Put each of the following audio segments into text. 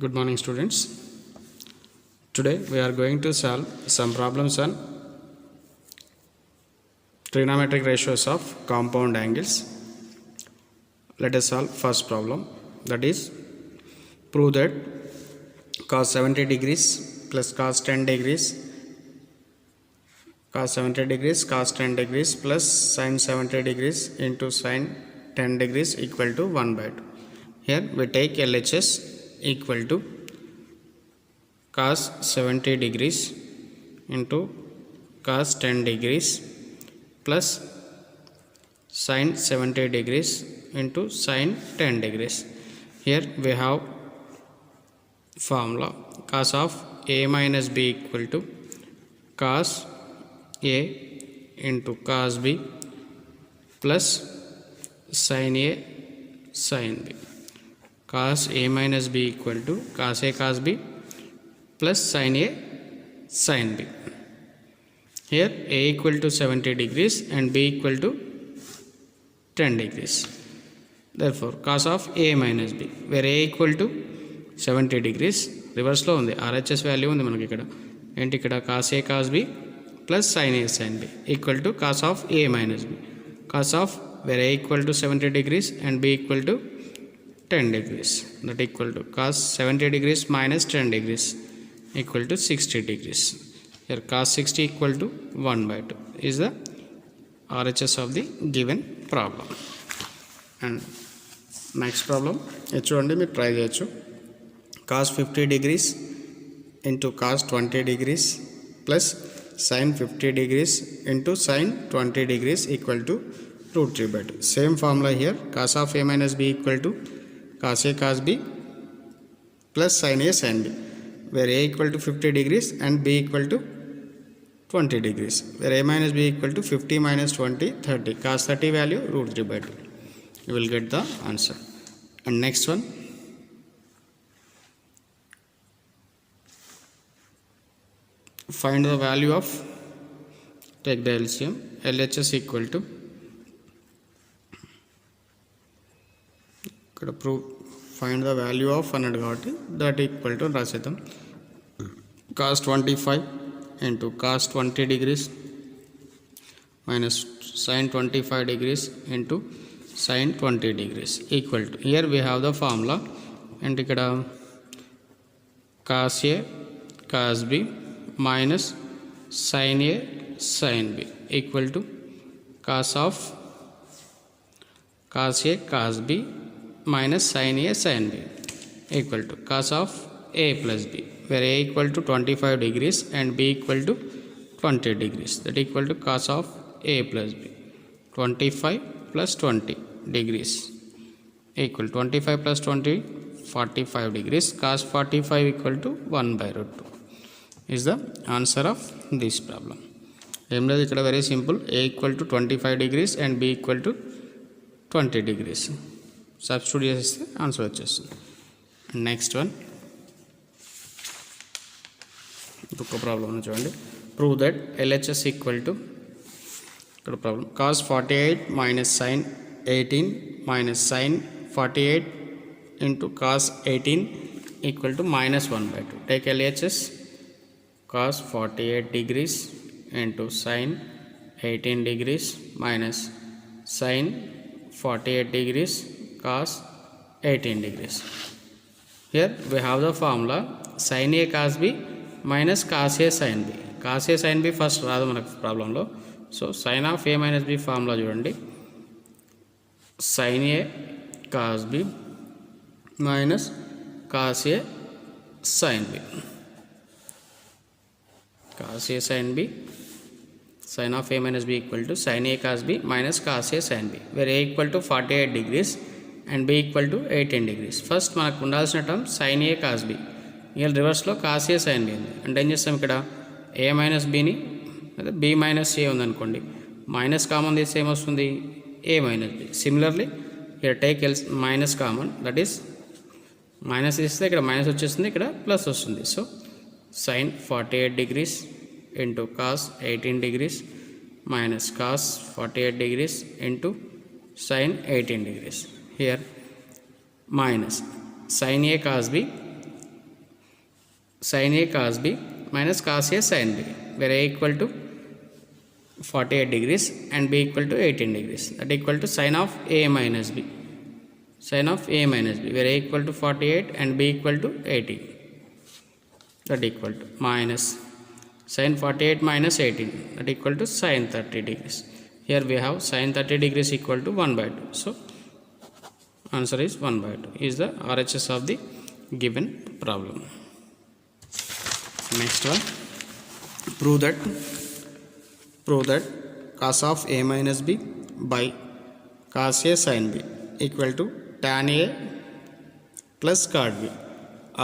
Good morning, students. Today we are going to solve some problems on trigonometric ratios of compound angles. Let us solve first problem, that is prove that cos 70 degrees plus cos 10 degrees cos 70 degrees cos 10 degrees plus sin 70 degrees into sin 10 degrees equal to 1 by 2. Here we take LHS equal to cos 70 degrees into cos 10 degrees plus sin 70 degrees into sin 10 degrees. Here we have formula cos of a minus b equal to cos a into cos b plus sin a sin b. Cos a minus b equal to cos a cos b plus sin a sin b. Here a equal to 70 degrees and b equal to 10 degrees. Therefore cos of a minus b, where a equal to 70 degrees, reverse లో ఉంది, RHS value ఉంది మనకి ఇక్కడ. ఏంటి ఇక్కడ cos a cos b plus sin a sin b equal to cos of a minus b. Cos of where a equal to 70 degrees and b equal to 10 degrees, that equal to cos 70 degrees minus 10 degrees equal to 60 degrees. Here cos 60 equal to 1 by 2 is the RHS of the given problem. And next problem చూడండి, మీరు try చేయొచ్చు. cos 50 degrees into cos 20 degrees plus sin 50 degrees into sin 20 degrees equal to root 3 by 2. Same formula here, cos of a minus b equal to cos a cos b plus sin a sin b, where a equal to 50 degrees and b equal to 20 degrees, where a minus b equal to 50 minus 20 30. Cos 30 value root 3 by 2. You will get the answer. And next one, find the value of, take the LCM, LHS equal to, ఇక్కడ prove find the value of అన్నాడు కాబట్టి that equal to రాసేద్దాం. cos 25 into cos 20 degrees minus sin 25 degrees into sin 20 degrees equal to, here we have the formula, and ఇక్కడ cos a cos b minus sin a sin b equal to cos of cos a cos b minus sin a sin b equal to cos of a plus b, where a equal to 25 degrees and b equal to 20 degrees, that equal to cos of a plus b. 25 plus 20 degrees equal 25 plus 20 45 degrees. Cos 45 equal to 1 by root 2 is the answer of this problem. ఏం లేదు, ఇక్కడ very simple, a equal to 25 degrees and b equal to 20 degrees substitute చేస్తే answer వచ్చేస్తుంది. Next one, ఇంకొక problem చూడండి. Prove that LHS equal to, ఇక్కడ problem cos 48 minus sin 18 minus sin 48 into cos 18 equal to minus 1 by 2. Take LHS, cos 48 degrees into sin 18 degrees minus sin 48 degrees cos 18 degrees. Here we have the formula sin a cos b minus cos a sin b. Cos a sin b first రాదు మనకు ప్రాబ్లంలో. So sin of a minus b formula చూడండి, sin a cos b minus cos a sin b. cos a sin b, sin of a minus b equal to sin a cos b minus cos a sin b, where a equal to 48 degrees and b equal to 18 degrees. First మనకు ఉండాల్సిన term sin a cos b, ఇక రివర్స్లో cos a sin b ఉంది. అంటే ఏం చేస్తాం, ఇక్కడ a minus bని అదే b మైనస్ a ఉందనుకోండి, మైనస్ కామన్ తీస్తే ఏమొస్తుంది, a మైనస్ b. సిమిలర్లీ ఇక్కడ take minus common, that is minus తీస్తే ఇక్కడ మైనస్ వచ్చేస్తుంది, ఇక్కడ ప్లస్ వస్తుంది. So sin 48 degrees into cos 18 degrees minus cos 48 degrees into sin 18 degrees. Here minus sin A cos B sin A cos B minus cos A sin B, where A equal to 48 degrees and B equal to 18 degrees. That equal to sin of A minus B. Sin of A minus B, where A equal to 48 and B equal to 18. That equal to minus sin 48 minus 18. That equal to sin 30 degrees. Here we have sin 30 degrees equal to 1 by 2. So answer is 1 by 2 is the RHS of the given problem. Next one, prove that cos of A minus B by cos A sin B equal to tan A plus cot B,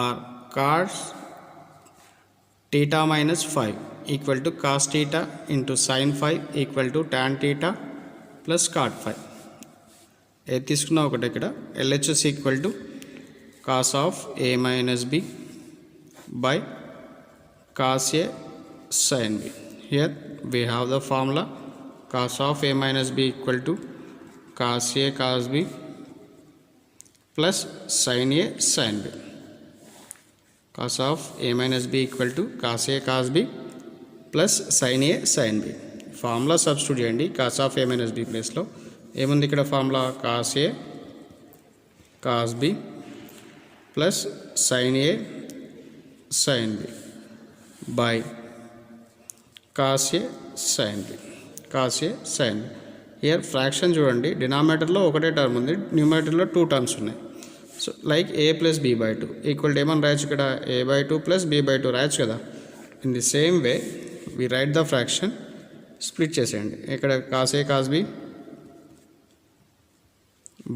or cos theta minus 5 equal to cos theta into sin 5 equal to tan theta plus cot 5. ఏది తీసుకున్నా ఒకటి ఇక్కడ LHS equal to cos of A minus B by cos A sin B. Here we have the formula cos of A minus B equal to cos A cos B plus sin A sin B. Cos of A minus B equal to cos A cos B plus sin A sin B. Formula substitute చేయండి. cos of A minus B ప్లేస్లో ఏముంది ఇక్కడ formula cos A cos B plus sin A sin B by cos A sin B. cos A sin B. Here fraction చూడండి, డినామినేటర్లో ఒకటే term ఉంది, న్యూమరేటర్లో 2 terms ఉన్నాయి. So like A plus B by 2 equal to ఏమని రాయొచ్చు ఇక్కడ A by 2 plus B by 2 రాయొచ్చు కదా. In the same way we write the fraction, split చేసేయండి. ఇక్కడ cos A cos B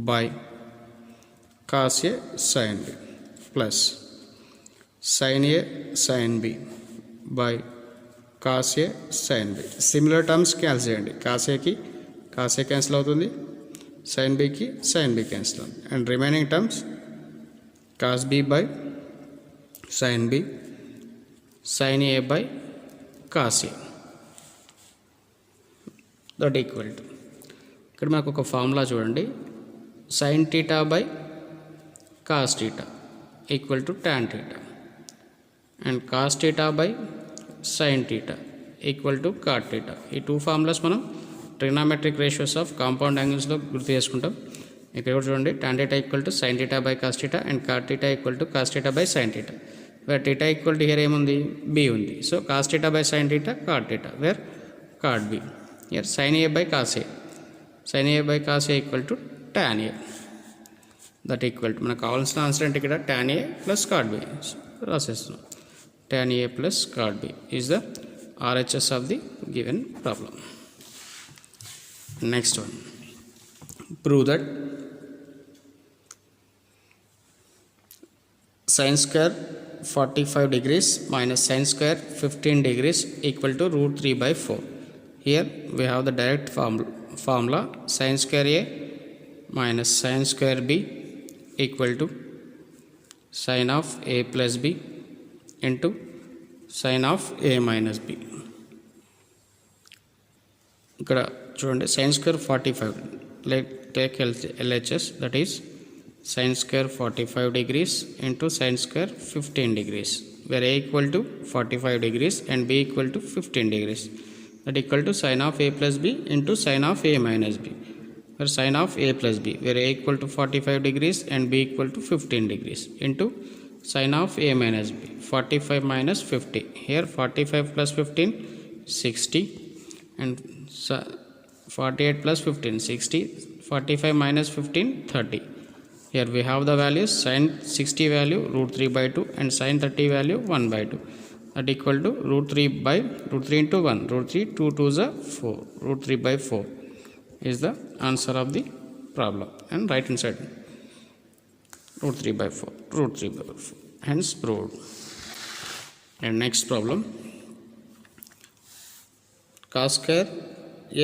by cos A sin B plus sin A sin B by cos A sin B. Similar terms cancel చేయండి. cos A కి cos A cancel అవుతుంది, sin B కి sin B cancel అవుతుంది, and remaining terms cos B by sin B, sin A by cos A. That equal to ఇక్కడ మనకు ఒక formula చూడండి, sin theta by cos theta equal to tan theta, and cos theta by sin theta equal to cot theta. ఈ 2 formulas మనం trigonometric ratios of compound యాంగిల్స్లో గుర్తు చేసుకుంటాం. ఇక్కడ కూడా చూడండి, tan theta equal to sin theta by cos theta and cot theta equal to cos theta by sin theta, where theta equal to here ఏముంది b ఉంది. So cos theta by sin theta cot theta, where cot b. here sin A by cos A, sin A by cos A equal to tan A. That equal to మనకు కావాల్సిన answer అంటే ఇక్కడ tan A plus cot B రాసేస్తున్నాం. tan A plus cot B is the RHS of the given problem. Next one, prove that sin square 45 degrees minus sin square 15 degrees equal to root 3 by 4. Here we have the direct formula sin square A minus sin square B equal to sin of A plus B into sin of A minus B. ఇక్కడ చూడండి, sin square 45, take LHS, that is sin square 45 degrees into sin square 15 degrees, where A equal to 45 degrees and B equal to 15 degrees. That equal to sin of A plus B into sin of A minus B, where sin of A plus B, where A equal to 45 degrees and B equal to 15 degrees into sin of A minus B, 45 minus 50. Here 45 plus 15 60, and 48 plus 15 60, 45 minus 15 30. Here we have the values, sin 60 value root 3 by 2 and sin 30 value 1 by 2. That equal to root 3 by root 3 into 1, root 3 2 2 is 4, root 3 by 4 is the answer of the problem, and right inside root 3 by 4, root 3 by 4, hence proved. And next problem, cos square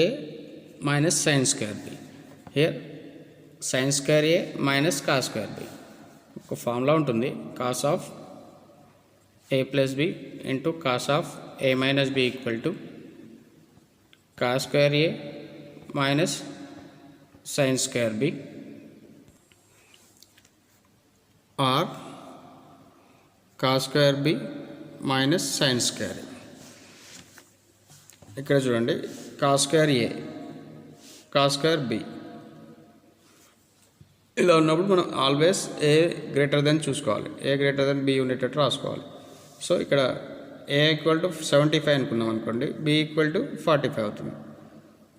A minus sin square B. Here sin square A minus cos square B, ఒక formula ఉంటుంది, cos of A plus B into cos of A minus B equal to cos square A minus sin square B, or cos square B minus sine square. ఇక్కడ చూడండి cos square ఏ, cos square B. ఇలా ఉన్నప్పుడు మనం always a greater than చూసుకోవాలి, ఏ greater than B ఉండేటట్టు రాసుకోవాలి. So ఇక్కడ ఏ equal to 75 అనుకున్నాం అనుకోండి, బి ఈక్వల్ టు 45 అవుతుంది.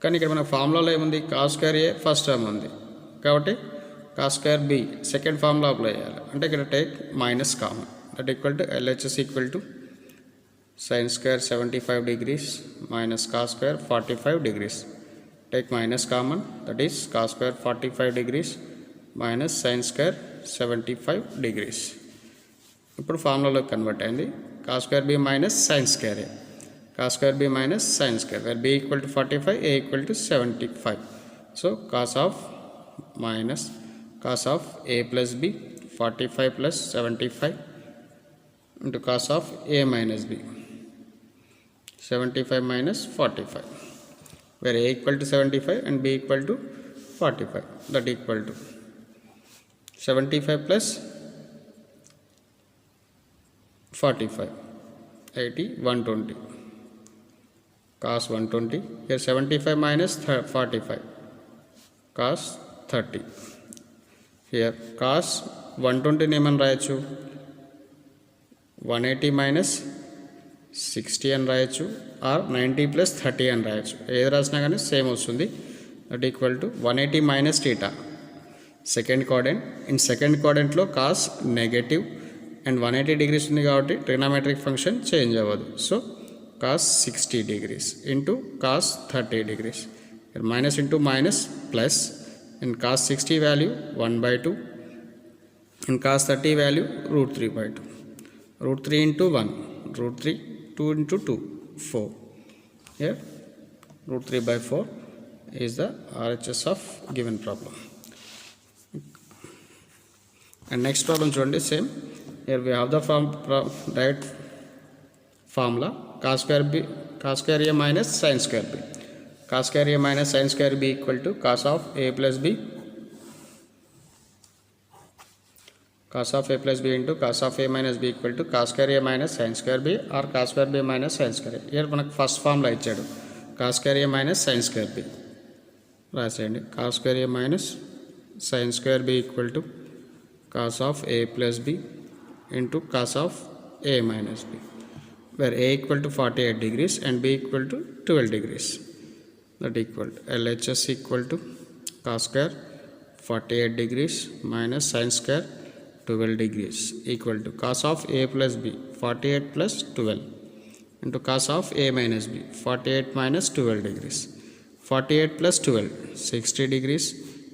కానీ ఇక్కడ మన ఫార్ములాలో ఏముంది, cos square A first term ఉంది కాబట్టి cos square B second formula apply చేయాలి. అంటే ఇక్కడ take minus common, that equal to LHS equal to sin square 75 degrees minus cos square 45 degrees. Take minus common, that is cos square 45 degrees minus sin square 75 degrees. ఇప్పుడు ఫార్ములాలో convert అయింది. cos square b minus sin square a, cos square b minus sin square, where b equal to 45, a equal to 75. So cos of minus cos of a plus b 45 plus 75 into cos of a minus b 75 minus 45, where a equal to 75 and b equal to 45, that equal to 75 plus 45 80 120, cos 120. Here 75 minus 45 cos 30. Here cos 120 నేమని రాయొచ్చు, 180 minus 60 అని రాయొచ్చు, are 90 plus 30 అని రాయొచ్చు. ఏది రాసినా కానీ same వస్తుంది. That equal to 180 minus theta second quadrant. In second క్వాడ్రంట్లో కాస్ నెగటివ్ అండ్ 180 డిగ్రీస్ ఉంది కాబట్టి ట్రిగ్నోమెట్రిక్ ఫంక్షన్ చేంజ్ అవ్వదు. So cos 60 degrees into cos 30 degrees. Minus into minus plus. In cos 60 value 1/2, in cos 30 value √3/2. √3 into 1, √3, 2 into 2, 4. Here √3/4 is the RHS of given problem. And next problem చూడండి same. Here we have the direct formula cos square a minus sin square b. Cos square a minus sin square b equal to cos of a plus b, cos of a plus b into cos of a minus b equal to cos square a minus sin square b or cos square b minus sin square a. Here మనకు first formula ఇచ్చాడు, cos square a minus sin square b రాసేయండి. cos square a minus sin square b equal to cos of a plus b into cos of a minus b, where a equal to 48 degrees and b equal to 12 degrees. That equal to LHS equal to cos square 48 degrees minus sin square 12 degrees equal to cos of a plus b 48 plus 12 into cos of a minus b 48 minus 12 degrees. 48 plus 12 60 degrees.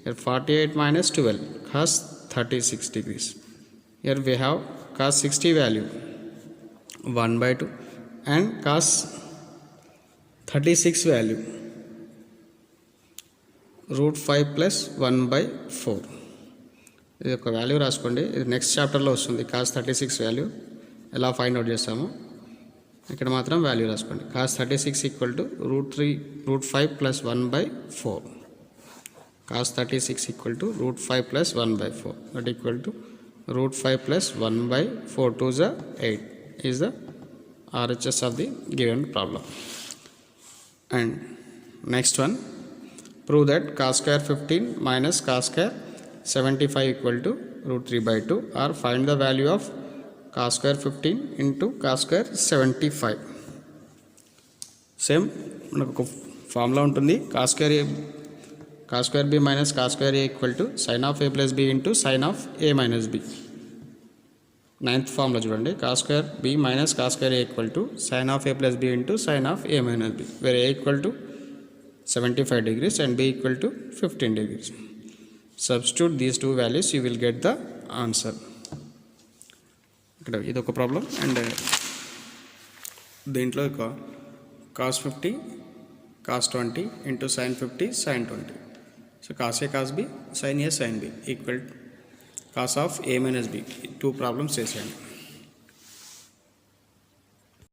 Here 48 minus 12 cos 36 degrees. Here we have cos 60 value 1/2 and cos 36 value √5 plus 1/4. ఇది ఒక value రాసుకోండి. ఇది next చాప్టర్లో వస్తుంది. Cos 36 value ఎలా find out చేస్తాము, ఇక్కడ మాత్రం వాల్యూ రాసుకోండి. Cos 36 equal to √5 plus 1/4. Cos 36 equal to √5 plus 1/4, that equal to √5 plus 1/4 2 is 8 is the RHS of the given problem. And next one, prove that cos square 15 minus cos square 75 equal to √3/2, or find the value of cos square 15 into cos square 75. Same మనకు ఒక formula ఉంటుంది, cos square b minus cos square a equal to sin of a plus b into sin of a minus b. Ninth formula చూడండి, cos square b minus cos square a equal to sin of a plus b into sin of a minus b, where a equal to 75 degrees and b equal to 15 degrees. Substitute these two values, you will get the answer. ఇక్కడ ఇది ఒక problem. And దీంట్లో cos 50 cos 20 into sin 50 sin 20. So cos a cos b sin a sin b equal to cos of a minus b. Two problems చేసేయండి.